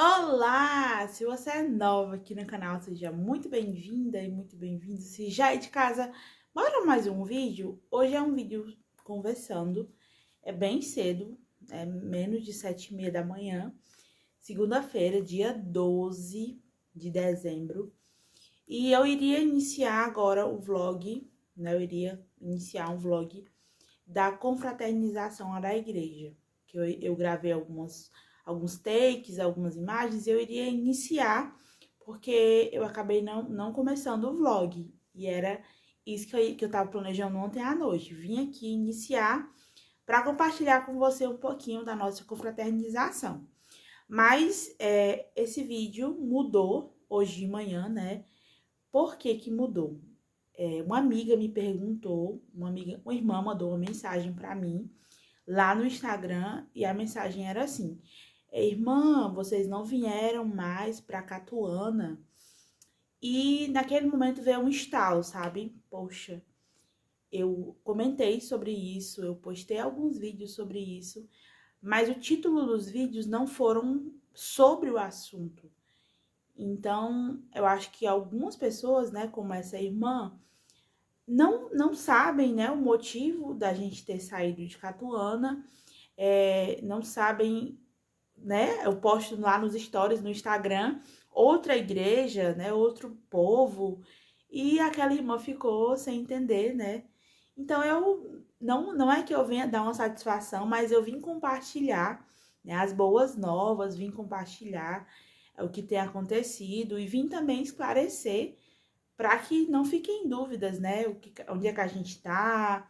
Olá! Se você é nova aqui no canal, seja muito bem-vinda e muito bem-vindo. Se já é de casa, bora mais um vídeo? Hoje é um vídeo conversando, é bem cedo, é menos de 7h30 da manhã, segunda-feira, dia 12 de dezembro. E eu iria iniciar agora o vlog, né? Eu iria iniciar um vlog da confraternização da igreja, que eu gravei alguns takes, algumas imagens, e eu iria iniciar, porque eu acabei não começando o vlog, e era isso que eu tava planejando ontem à noite. Vim aqui iniciar para compartilhar com você um pouquinho da nossa confraternização. Mas esse vídeo mudou hoje de manhã, né? Por que que mudou? Uma amiga me perguntou, uma irmã mandou uma mensagem para mim lá no Instagram e a mensagem era assim: irmã, vocês não vieram mais para Catuana? E naquele momento veio um estalo, sabe? Poxa, eu comentei sobre isso, eu postei alguns vídeos sobre isso, mas o título dos vídeos não foram sobre o assunto. Então, eu acho que algumas pessoas, né, como essa irmã, não sabem, né, o motivo da gente ter saído de Catuana, não sabem, né, eu posto lá nos stories, no Instagram, outra igreja, né, outro povo, e aquela irmã ficou sem entender, né. Então, não é que eu venha dar uma satisfação, mas eu vim compartilhar, né, as boas novas, vim compartilhar o que tem acontecido e vim também esclarecer para que não fiquem dúvidas, né? Onde é que a gente tá,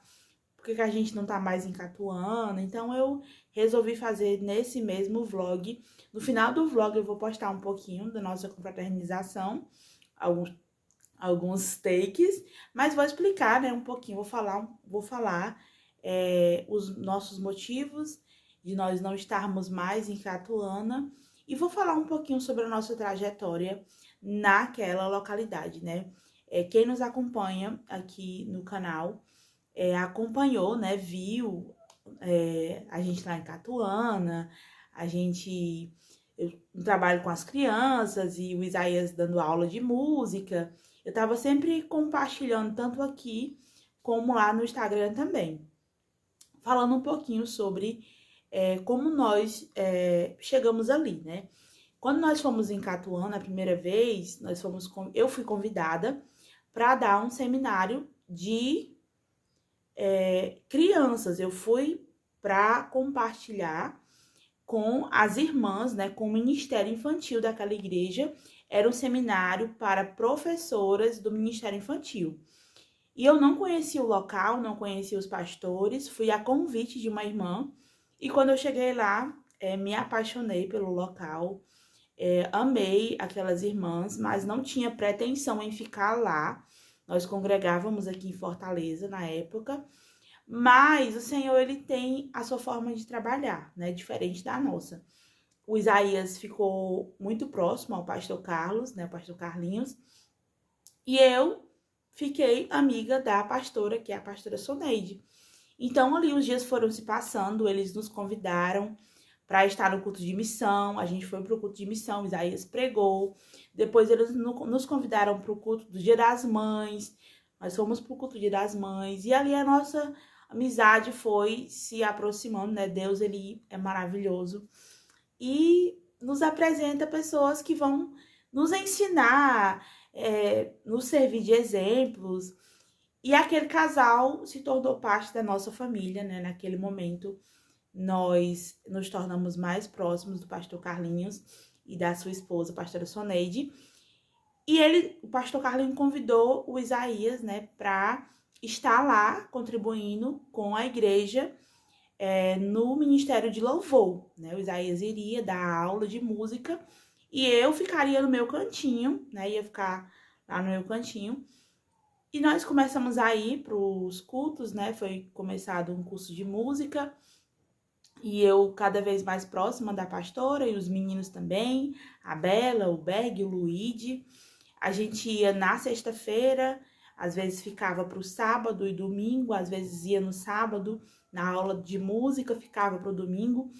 por que a gente não tá mais em Catuana. Então eu resolvi fazer nesse mesmo vlog. No final do vlog eu vou postar um pouquinho da nossa confraternização, alguns takes, mas vou explicar, né, um pouquinho, vou falar os nossos motivos de nós não estarmos mais em Catuana e vou falar um pouquinho sobre a nossa trajetória naquela localidade, né? Quem nos acompanha aqui no canal acompanhou, né? Viu a gente lá em Catuana, eu trabalho com as crianças e o Isaías dando aula de música. Eu tava sempre compartilhando tanto aqui como lá no Instagram também, falando um pouquinho sobre como nós chegamos ali, né? Quando nós fomos em Catuana a primeira vez, eu fui convidada para dar um seminário de crianças. Eu fui para compartilhar com as irmãs, né, com o Ministério Infantil daquela igreja. Era um seminário para professoras do Ministério Infantil. E eu não conhecia o local, não conhecia os pastores, fui a convite de uma irmã. E quando eu cheguei lá, me apaixonei pelo local, amei aquelas irmãs, mas não tinha pretensão em ficar lá. Nós congregávamos aqui em Fortaleza na época, mas o Senhor, ele tem a sua forma de trabalhar, né? Diferente da nossa. O Isaías ficou muito próximo ao pastor Carlos, né? O pastor Carlinhos. E eu fiquei amiga da pastora, que é a pastora Soneide. Então, ali os dias foram se passando, eles nos convidaram para estar no culto de missão. A gente foi para o culto de missão, Isaías pregou. Depois eles nos convidaram para o culto do Dia das Mães. Nós fomos para o culto do Dia das Mães. E ali a nossa amizade foi se aproximando, né? Deus, ele é maravilhoso. E nos apresenta pessoas que vão nos ensinar, nos servir de exemplos. E aquele casal se tornou parte da nossa família, né? Naquele momento, nós nos tornamos mais próximos do pastor Carlinhos e da sua esposa, a pastora Soneide. E o pastor Carlinhos convidou o Isaías, né, para estar lá contribuindo com a igreja no Ministério de Louvor, né? O Isaías iria dar aula de música e eu ficaria no meu cantinho, né? Ia ficar lá no meu cantinho. E nós começamos a ir para os cultos, né? Foi começado um curso de música e eu cada vez mais próxima da pastora e os meninos também, a Bela, o Berg, o Luíde. A gente ia na sexta-feira, às vezes ficava para o sábado e domingo, às vezes ia no sábado, na aula de música, ficava para o domingo.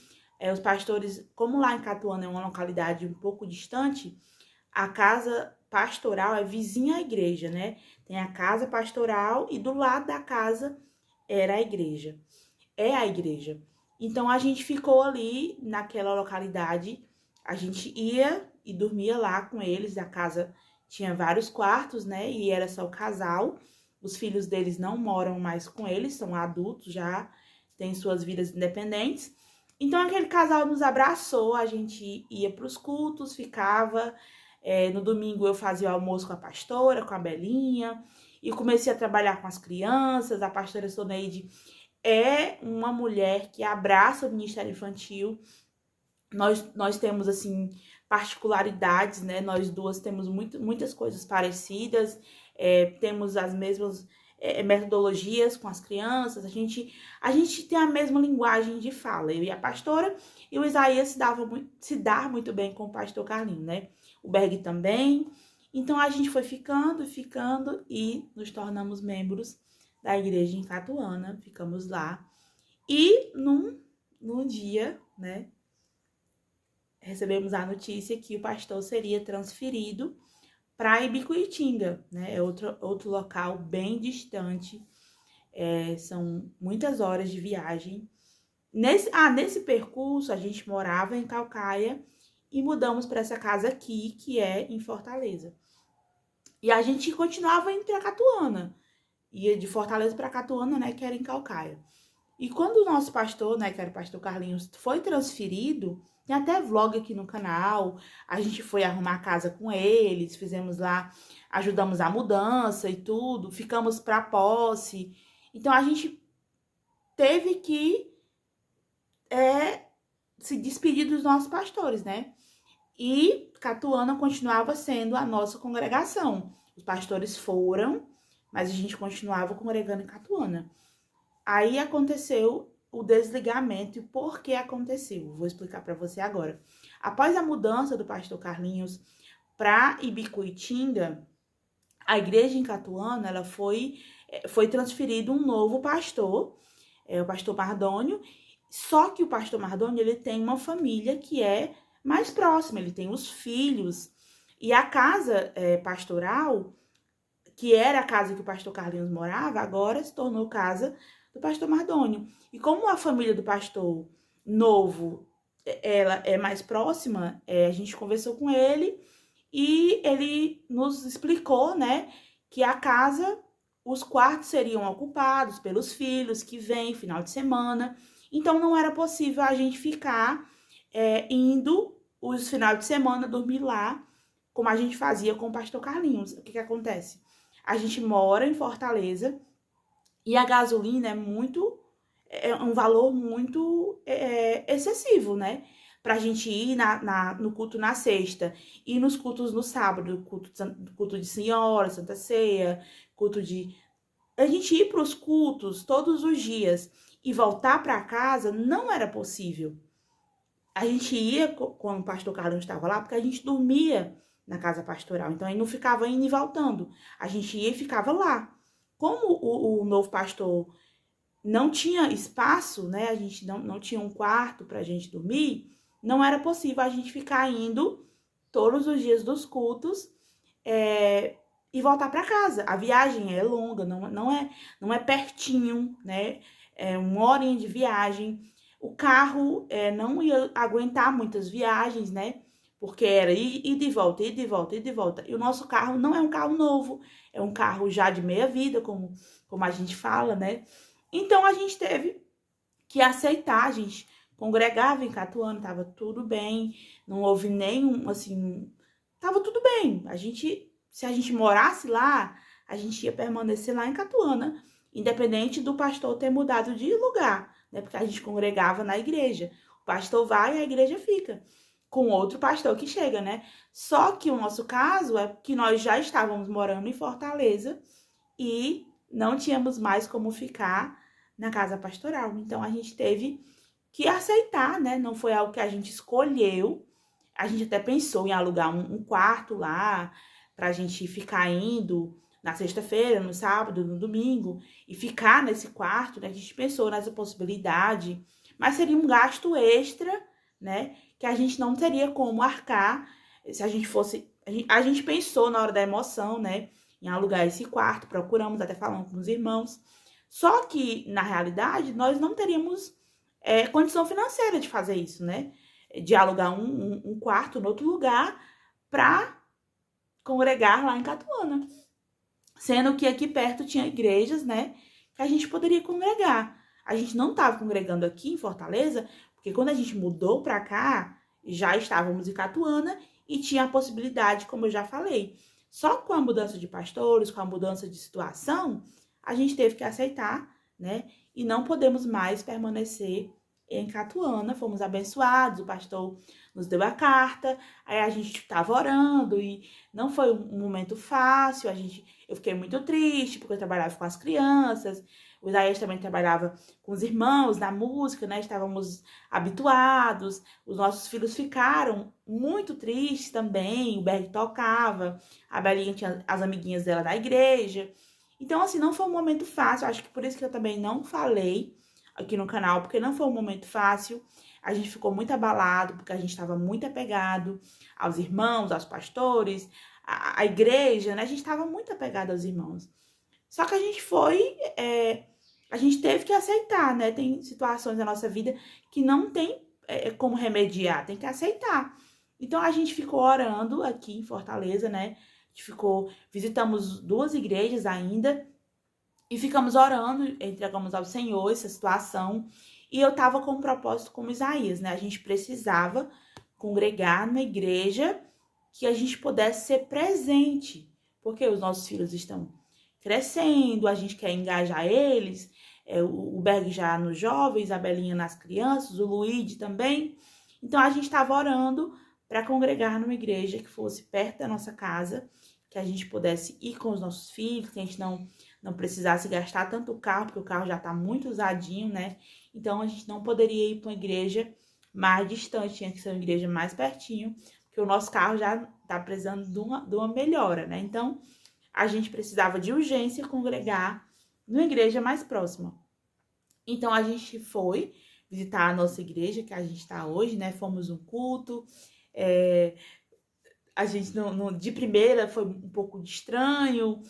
os pastores, como lá em Catuana é uma localidade um pouco distante, a casa pastoral é vizinha à igreja, né? Tem a casa pastoral e do lado da casa era a igreja. É a igreja. Então a gente ficou ali naquela localidade, a gente ia e dormia lá com eles, a casa tinha vários quartos, né? E era só o casal. Os filhos deles não moram mais com eles, são adultos já, têm suas vidas independentes. Então aquele casal nos abraçou, a gente ia para os cultos, ficava. No domingo eu fazia o almoço com a pastora, com a Belinha, e comecei a trabalhar com as crianças. A pastora Soneide é uma mulher que abraça o Ministério Infantil. Nós temos, assim, particularidades, né? Nós duas temos muitas coisas parecidas, temos as mesmas metodologias com as crianças, a gente tem a mesma linguagem de fala. Eu e a pastora, e o Isaías se dá muito bem com o pastor Carlinho, né? O Berg também. Então, a gente foi ficando e nos tornamos membros da igreja em Catuana, ficamos lá. E num dia, né, recebemos a notícia que o pastor seria transferido para Ibicuitinga, né? É outro local bem distante, são muitas horas de viagem. Nesse percurso, a gente morava em Caucaia e mudamos para essa casa aqui, que é em Fortaleza. E a gente continuava indo para Catuana, ia de Fortaleza para Catuana, né, que era em Caucaia. E quando o nosso pastor, né, que era o pastor Carlinhos, foi transferido, tem até vlog aqui no canal, a gente foi arrumar a casa com eles, fizemos lá, ajudamos a mudança e tudo, ficamos para posse. Então, a gente teve que se despedir dos nossos pastores, né? E Catuana continuava sendo a nossa congregação. Os pastores foram, mas a gente continuava congregando em Catuana. Aí aconteceu o desligamento e por que aconteceu? Vou explicar para você agora. Após a mudança do pastor Carlinhos para Ibicuitinga, a igreja em Catuana, ela foi transferido um novo pastor, o pastor Mardônio. Só que o pastor Mardônio, ele tem uma família que é mais próxima, ele tem os filhos. E a casa pastoral, que era a casa que o pastor Carlinhos morava, agora se tornou casa do pastor Mardônio. E como a família do pastor novo, ela é mais próxima, a gente conversou com ele e ele nos explicou, né, que a casa, os quartos seriam ocupados pelos filhos que vêm final de semana. Então não era possível a gente ficar indo os finais de semana dormir lá, como a gente fazia com o pastor Carlinhos. O que acontece? A gente mora em Fortaleza e a gasolina é um valor muito excessivo, né? Pra gente ir no culto na sexta, e nos cultos no sábado, culto de Senhora, Santa Ceia, a gente ir para os cultos todos os dias e voltar para casa não era possível. A gente ia quando o pastor Carlos estava lá, porque a gente dormia na casa pastoral, então ele não ficava indo e voltando. A gente ia e ficava lá. Como o novo pastor não tinha espaço, né? A gente não tinha um quarto pra gente dormir, não era possível a gente ficar indo todos os dias dos cultos e voltar para casa. A viagem é longa, não é pertinho, né? É 1 horinha de viagem. O carro não ia aguentar muitas viagens, né? Porque era ir de volta, ir de volta, ir de volta. E o nosso carro não é um carro novo, é um carro já de meia vida, como a gente fala, né? Então, a gente teve que aceitar, a gente congregava em Catuana, tava tudo bem, não houve nenhum, assim, tava tudo bem. Se a gente morasse lá, a gente ia permanecer lá em Catuana, independente do pastor ter mudado de lugar, né? Porque a gente congregava na igreja. O pastor vai e a igreja fica com outro pastor que chega, né? Só que o nosso caso é que nós já estávamos morando em Fortaleza e não tínhamos mais como ficar na casa pastoral. Então, a gente teve que aceitar, né? Não foi algo que a gente escolheu. A gente até pensou em alugar um quarto lá pra gente ficar indo na sexta-feira, no sábado, no domingo e ficar nesse quarto, né? A gente pensou nessa possibilidade, mas seria um gasto extra né? Que a gente não teria como arcar se a gente fosse... A gente pensou na hora da emoção, né? Em alugar esse quarto, procuramos, até falando com os irmãos. Só que, na realidade, nós não teríamos condição financeira de fazer isso, né? De alugar um quarto em outro lugar para congregar lá em Catuana. Sendo que aqui perto tinha igrejas, né? Que a gente poderia congregar. A gente não estava congregando aqui em Fortaleza, porque quando a gente mudou para cá, já estávamos em Catuana e tinha a possibilidade, como eu já falei. Só com a mudança de pastores, com a mudança de situação, a gente teve que aceitar, né? E não podemos mais permanecer em Catuana. Fomos abençoados, o pastor nos deu a carta, aí a gente estava orando e não foi um momento fácil, eu fiquei muito triste, porque eu trabalhava com as crianças, o Isaías também trabalhava com os irmãos na música, né? Estávamos habituados, os nossos filhos ficaram muito tristes também, o Berg tocava, a Belinha tinha as amiguinhas dela da igreja. Então, assim, não foi um momento fácil, acho que por isso que eu também não falei aqui no canal, porque não foi um momento fácil. A gente ficou muito abalado, porque a gente estava muito apegado aos irmãos, aos pastores, à igreja, né? A gente estava muito apegado aos irmãos. Só que a gente a gente teve que aceitar, né? Tem situações na nossa vida que não tem como remediar, tem que aceitar. Então, a gente ficou orando aqui em Fortaleza, né? Visitamos 2 igrejas ainda, e ficamos orando, entregamos ao Senhor essa situação. E eu tava com um propósito como Isaías, né? A gente precisava congregar numa igreja que a gente pudesse ser presente. Porque os nossos filhos estão crescendo, a gente quer engajar eles. O Berg já nos jovens, a Belinha nas crianças, o Luigi também. Então, a gente estava orando para congregar numa igreja que fosse perto da nossa casa, que a gente pudesse ir com os nossos filhos, que a gente não precisasse gastar tanto o carro, porque o carro já tá muito usadinho, né? Então, a gente não poderia ir para uma igreja mais distante, tinha que ser uma igreja mais pertinho, porque o nosso carro já tá precisando de uma melhora, né? Então, a gente precisava de urgência congregar numa igreja mais próxima. Então, a gente foi visitar a nossa igreja, que a gente tá hoje, né? Fomos um culto, a gente de primeira foi um pouco estranho,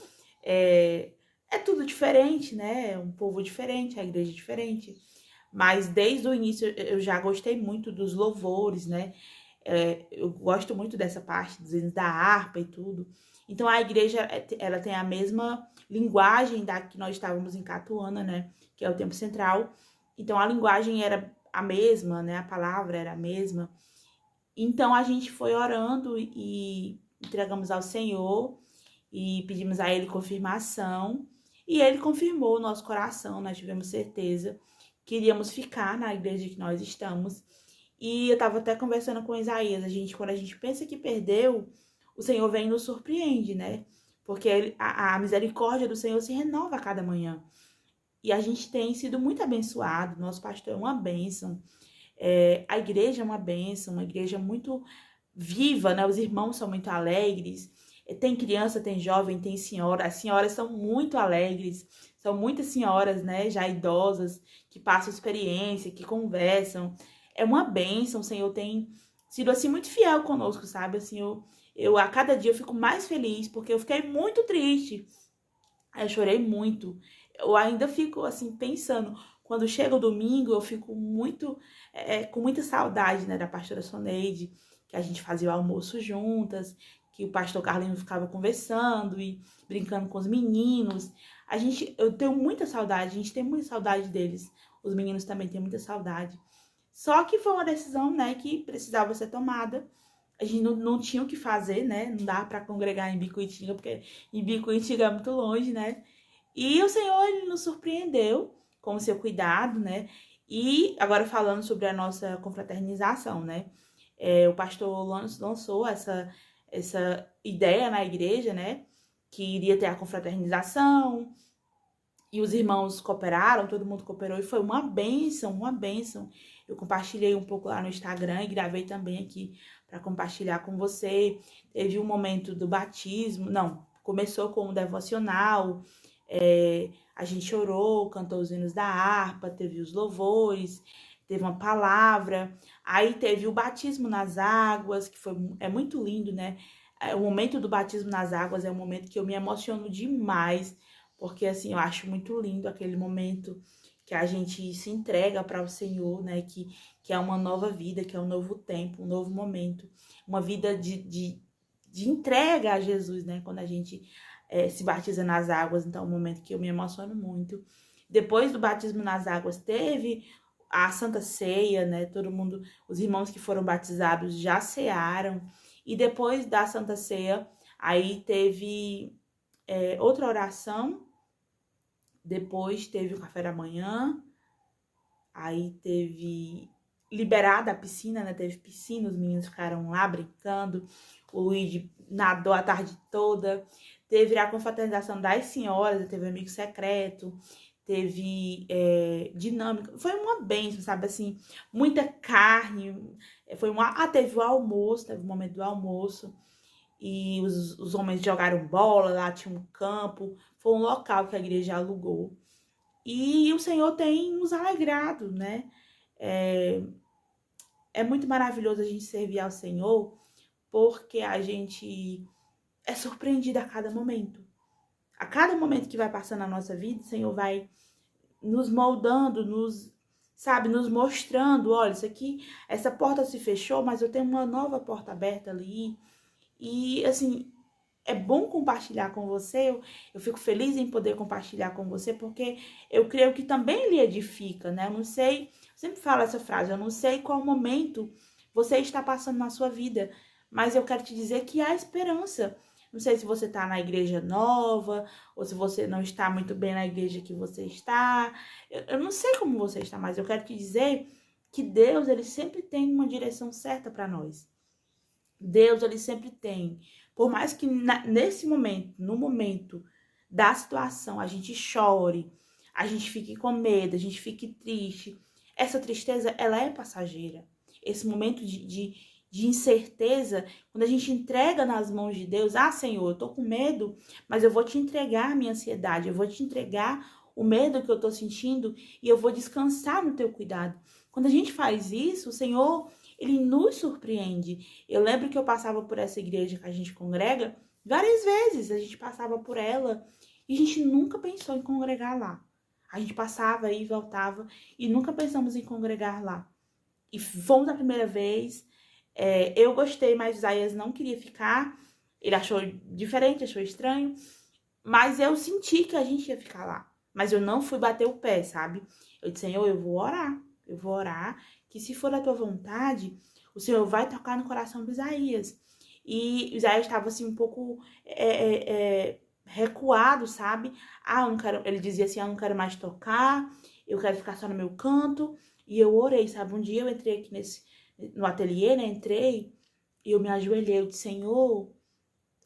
é tudo diferente, né? Um povo diferente, a igreja diferente. Mas desde o início eu já gostei muito dos louvores, né? Eu gosto muito dessa parte dos hinos da harpa e tudo. Então a igreja, ela tem a mesma linguagem da que nós estávamos em Catuana, né? Que é o Templo Central. Então a linguagem era a mesma, né? A palavra era a mesma. Então a gente foi orando e entregamos ao Senhor e pedimos a Ele confirmação. E Ele confirmou o nosso coração, nós tivemos certeza que iríamos ficar na igreja que nós estamos. E eu estava até conversando com Isaías, quando a gente pensa que perdeu, o Senhor vem e nos surpreende, né? Porque a misericórdia do Senhor se renova a cada manhã. E a gente tem sido muito abençoado, nosso pastor é uma bênção. A igreja é uma bênção, uma igreja muito viva, né? Os irmãos são muito alegres. Tem criança, tem jovem, tem senhora. As senhoras são muito alegres. São muitas senhoras, né? Já idosas, que passam experiência, que conversam. É uma bênção. O Senhor tem sido, assim, muito fiel conosco, sabe? Assim, eu a cada dia eu fico mais feliz, porque eu fiquei muito triste. Eu chorei muito. Eu ainda fico, assim, pensando. Quando chega o domingo, eu fico muito, com muita saudade, né, da pastora Soneide, que a gente fazia o almoço juntas, que o pastor Carlinhos ficava conversando e brincando com os meninos. Eu tenho muita saudade, a gente tem muita saudade deles. Os meninos também têm muita saudade. Só que foi uma decisão, né, que precisava ser tomada. A gente não tinha o que fazer, né? Não dá para congregar em Bicuitinga, porque em Bicuitinga é muito longe, né? E o Senhor, Ele nos surpreendeu com o seu cuidado, né? E agora falando sobre a nossa confraternização, né? O pastor lançou essa ideia na igreja, né? Que iria ter a confraternização. E os irmãos cooperaram, todo mundo cooperou. E foi uma bênção, uma bênção. Eu compartilhei um pouco lá no Instagram e gravei também aqui para compartilhar com você. Teve um momento do batismo. Não, começou com um devocional. A gente chorou, cantou os hinos da harpa, teve os louvores, teve uma palavra, aí teve o batismo nas águas, que é muito lindo, né? O momento do batismo nas águas é um momento que eu me emociono demais, porque assim, eu acho muito lindo aquele momento que a gente se entrega para o Senhor, né? Que é uma nova vida, que é um novo tempo, um novo momento, uma vida de entrega a Jesus, né? Quando a gente se batiza nas águas, então é um momento que eu me emociono muito. Depois do batismo nas águas, teve a Santa Ceia, né? Todo mundo, os irmãos que foram batizados já cearam. E depois da Santa Ceia, aí teve outra oração. Depois teve o café da manhã. Aí teve liberada a piscina, né? Teve piscina, os meninos ficaram lá brincando. O Luigi nadou a tarde toda. Teve a confraternização das senhoras, teve amigo secreto, teve dinâmica. Foi uma bênção, sabe assim? Muita carne. Teve o almoço, teve o momento do almoço. E os homens jogaram bola, lá tinha um campo. Foi um local que a igreja alugou. E o Senhor tem nos alegrado, né? É muito maravilhoso a gente servir ao Senhor, porque a gente é surpreendido a cada momento. A cada momento que vai passando na nossa vida, o Senhor vai nos moldando, nos mostrando, olha, isso aqui, essa porta se fechou, mas eu tenho uma nova porta aberta ali. E, assim, é bom compartilhar com você, eu fico feliz em poder compartilhar com você, porque eu creio que também lhe edifica, né? Eu não sei, eu sempre falo essa frase, eu não sei qual momento você está passando na sua vida, mas eu quero te dizer que há esperança. Não sei se você está na igreja nova, ou se você não está muito bem na igreja que você está. Eu não sei como você está, mas eu quero te dizer que Deus, ele sempre tem uma direção certa para nós. Deus, ele sempre tem. Por mais que nesse momento, no momento da situação, a gente chore, a gente fique com medo, a gente fique triste, essa tristeza, ela é passageira. Esse momento de incerteza, quando a gente entrega nas mãos de Deus, Senhor, eu tô com medo, mas eu vou te entregar a minha ansiedade, eu vou te entregar o medo que eu tô sentindo e eu vou descansar no teu cuidado. Quando a gente faz isso, o Senhor, ele nos surpreende. Eu lembro que eu passava por essa igreja que a gente congrega, várias vezes a gente passava por ela e a gente nunca pensou em congregar lá. A gente passava e voltava e nunca pensamos em congregar lá. E fomos a primeira vez, eu gostei, mas Isaías não queria ficar, ele achou diferente, achou estranho, mas eu senti que a gente ia ficar lá. Mas eu não fui bater o pé, sabe? Eu disse, Senhor, eu vou orar, que se for a tua vontade, o Senhor vai tocar no coração do Isaías. E Isaías estava assim um pouco recuado, sabe? Eu não quero, ele dizia assim, eu não quero mais tocar, eu quero ficar só no meu canto. E eu orei, sabe? Um dia eu entrei aqui no ateliê, né? Entrei e eu me ajoelhei, eu disse, Senhor,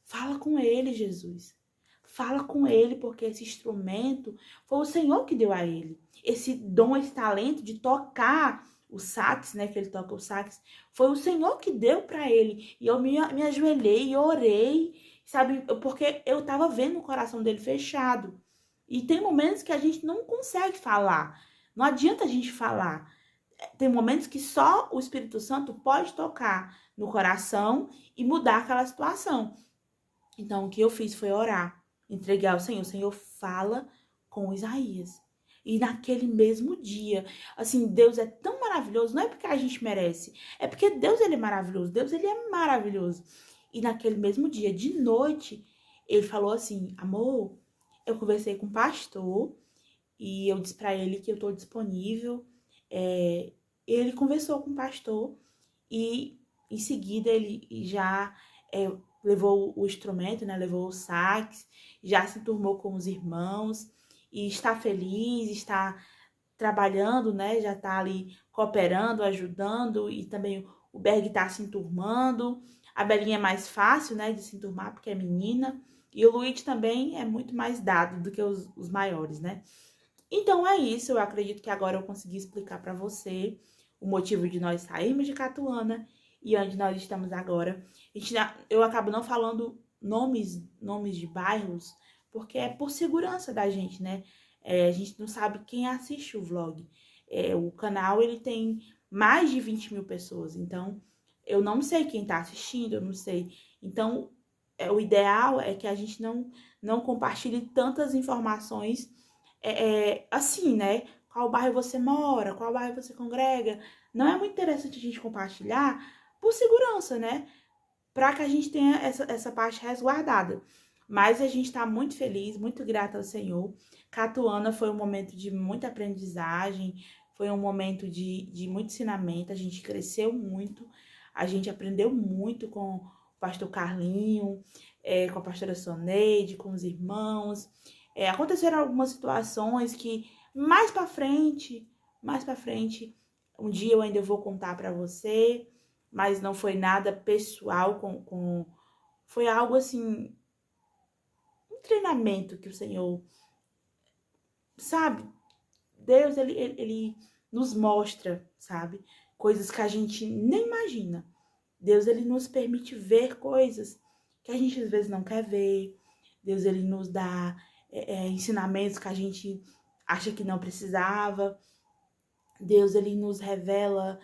fala com ele, Jesus. Fala com ele, porque esse instrumento foi o Senhor que deu a ele. Esse dom, esse talento de tocar o sax, né? Que ele toca o sax, foi o Senhor que deu para ele. E eu me ajoelhei e orei, sabe? Porque eu tava vendo o coração dele fechado. E tem momentos que a gente não consegue falar. Não adianta a gente falar. Tem momentos que só o Espírito Santo pode tocar no coração e mudar aquela situação. Então, o que eu fiz foi orar, entregar ao Senhor. O Senhor fala com Isaías. E naquele mesmo dia, assim, Deus é tão maravilhoso, não é porque a gente merece, é porque Deus, ele é maravilhoso, Deus, ele é maravilhoso. E naquele mesmo dia, de noite, ele falou assim, amor, eu conversei com o pastor e eu disse pra ele que eu tô disponível. Ele conversou com o pastor e em seguida ele já levou o instrumento, né? Levou o sax, já se enturmou com os irmãos e está feliz, está trabalhando, né? Já está ali cooperando, ajudando e também o Berg está se enturmando. A Belinha é mais fácil, né? De se enturmar porque é menina e o Luigi também é muito mais dado do que os maiores, né? Então é isso, eu acredito que agora eu consegui explicar para você o motivo de nós sairmos de Catuana e onde nós estamos agora. Eu acabo não falando nomes de bairros, porque é por segurança da gente, né? A gente não sabe quem assiste o vlog. O canal, ele tem mais de 20 mil pessoas, então eu não sei quem tá assistindo, eu não sei. Então, o ideal é que a gente não compartilhe tantas informações assim, né? Qual bairro você mora, qual bairro você congrega. Não é muito interessante a gente compartilhar por segurança, né? Para que a gente tenha essa parte resguardada. Mas a gente está muito feliz, muito grata ao Senhor. Catuana foi um momento de muita aprendizagem, foi um momento de muito ensinamento, a gente cresceu muito, a gente aprendeu muito com o pastor Carlinho, com a pastora Soneide, com os irmãos. Aconteceram algumas situações que mais para frente, um dia eu ainda vou contar para você, mas não foi nada pessoal foi algo assim, um treinamento que o Senhor, sabe? Deus, ele nos mostra, sabe? Coisas que a gente nem imagina. Deus, ele nos permite ver coisas que a gente às vezes não quer ver. Deus, ele nos dá ensinamentos que a gente acha que não precisava. Deus, ele nos revela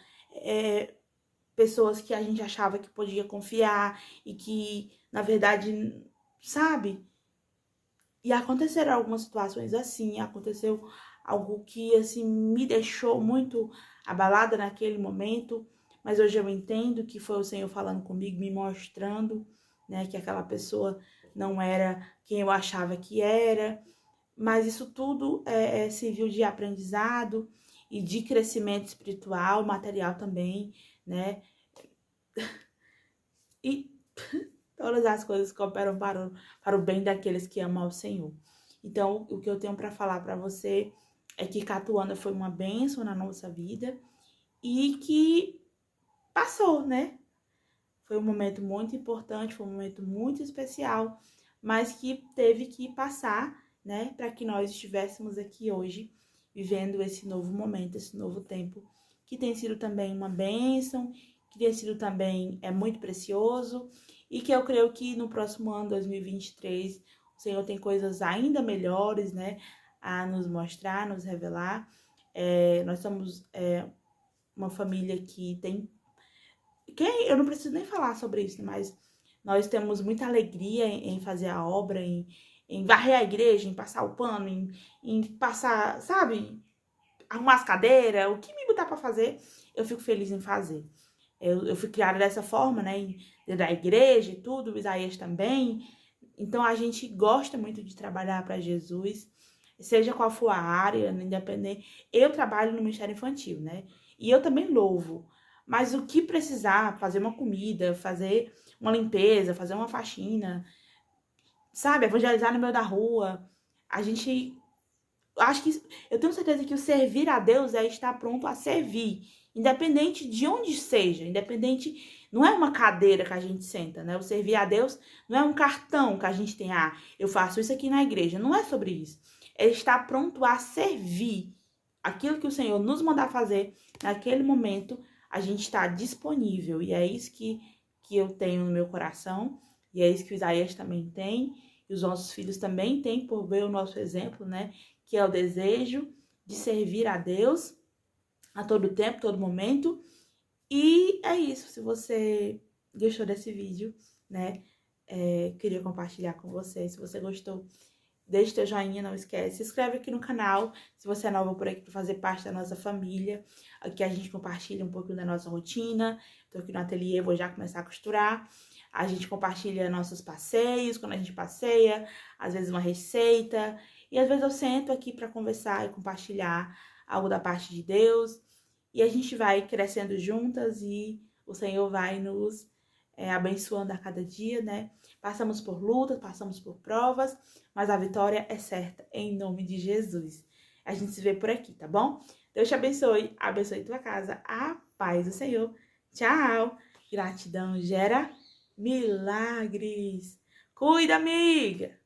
pessoas que a gente achava que podia confiar e que, na verdade, sabe? E aconteceram algumas situações assim, aconteceu algo que, assim, me deixou muito abalada naquele momento, mas hoje eu entendo que foi o Senhor falando comigo, me mostrando, né, que aquela pessoa não era quem eu achava que era, mas isso tudo serviu de aprendizado e de crescimento espiritual, material também, né, e todas as coisas cooperam para o bem daqueles que amam ao Senhor. Então, o que eu tenho para falar para você é que Catuana foi uma bênção na nossa vida e que passou, né? Foi um momento muito importante, foi um momento muito especial, mas que teve que passar, né? Para que nós estivéssemos aqui hoje, vivendo esse novo momento, esse novo tempo, que tem sido também uma bênção, que tem sido também muito precioso, e que eu creio que no próximo ano, 2023, o Senhor tem coisas ainda melhores, né? A nos mostrar, nos revelar. Nós somos uma família que tem eu não preciso nem falar sobre isso, mas nós temos muita alegria em fazer a obra, em varrer a igreja, em passar o pano, em passar, sabe, arrumar as cadeiras, o que me botar para fazer, eu fico feliz em fazer. Eu fui criada dessa forma, né, dentro da igreja e tudo, o Isaías também. Então a gente gosta muito de trabalhar para Jesus, seja qual for a área, independente. Eu trabalho no Ministério Infantil, né? E eu também louvo. Mas o que precisar, fazer uma comida, fazer uma limpeza, fazer uma faxina, sabe? Evangelizar no meio da rua. A gente. Acho que. Eu tenho certeza que o servir a Deus é estar pronto a servir. Independente de onde seja. Independente. Não é uma cadeira que a gente senta, né? O servir a Deus não é um cartão que a gente tem. Ah, eu faço isso aqui na igreja. Não é sobre isso. É estar pronto a servir aquilo que o Senhor nos mandar fazer naquele momento. A gente está disponível. E é isso que eu tenho no meu coração. E é isso que o Isaías também tem. E os nossos filhos também têm, por ver o nosso exemplo, né? Que é o desejo de servir a Deus a todo tempo, todo momento. E é isso. Se você gostou desse vídeo, né? Queria compartilhar com você. Se você gostou, deixe teu joinha, não esquece. Se inscreve aqui no canal, se você é nova por aqui, para fazer parte da nossa família. Aqui a gente compartilha um pouquinho da nossa rotina. Tô aqui no ateliê, vou já começar a costurar. A gente compartilha nossos passeios, quando a gente passeia, às vezes uma receita. E às vezes eu sento aqui para conversar e compartilhar algo da parte de Deus. E a gente vai crescendo juntas e o Senhor vai nos abençoando a cada dia, né? Passamos por lutas, passamos por provas, mas a vitória é certa, em nome de Jesus. A gente se vê por aqui, tá bom? Deus te abençoe tua casa, a paz do Senhor. Tchau! Gratidão gera milagres. Cuida, amiga!